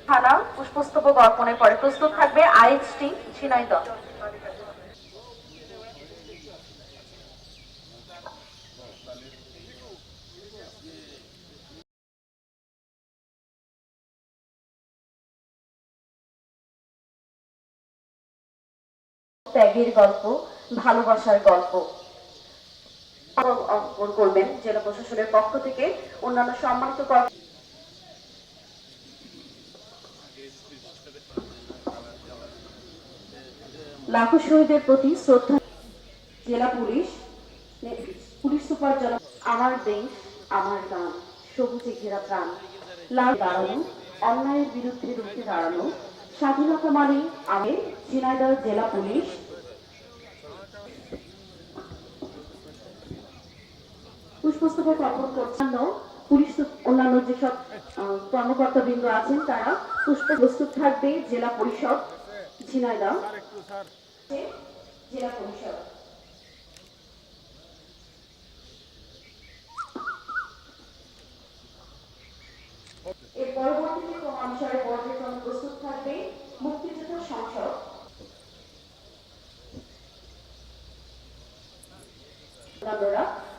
থানা পুষ্পস্তবক অর্পণের পরে প্রস্তুত থাকবে আইএসটি ঝিনাইদহ। ত্যাগের গল্প, ভালোবাসার গল্প অর্পণ করবেন জেলা প্রশাসনের পক্ষ থেকে অন্যান্য সম্মানিত লাখো শহীদের প্রতি শ্রদ্ধা। জেলা পুলিশ পুলিশ সুপার জনাব। আমার দেশ আমার গান, সবুজে ঘেরা প্রাণ, লাল দাঁড়ানো, অন্যায়ের বিরুদ্ধে রুখে দাঁড়ানো, স্বাধীনতা মানে আমি। ঝিনাইদহ জেলা পুলিশ পুষ্পস্তবক অর্পণ করছেন। পুলিশ অন্যান্য যেসব কর্মকর্তাবৃন্দ আছেন তারা পুষ্প প্রস্তুত থাকবে। জেলা পরিষদ ঝিনাইদহ জেলা পরিষদ এর পরবর্তীতে ক্রমানুসারে পর্যায়ক্রমে প্রস্তুত থাকবে মুক্তিযুদ্ধ সংসদ।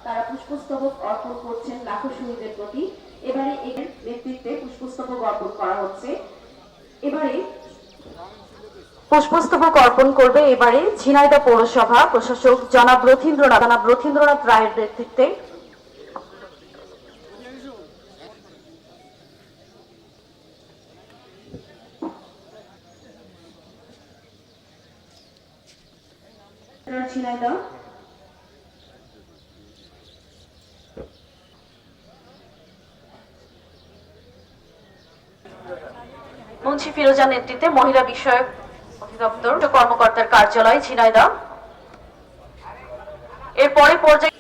তারা পুষ্পস্তবক অর্পণ করছেন লাখো শহীদের প্রতি। এবারে এর নেতৃত্বে পুষ্পস্তবক অর্পণ করা হচ্ছে। এবারে পুষ্পস্তবক অর্পণ করবে এবারে ঝিনাইদহ পৌরসভা প্রশাসক জনাব রথীন্দ্রনাথ রায়ের নেতৃত্বে। ঝিনাইদহ মুন্সি ফিরোজা নেতৃত্বে মহিলা বিষয়ক অধিদপ্তর কর্মকর্তার কার্যালয় ঝিনাইদহ। এরপরে পর্যায়ে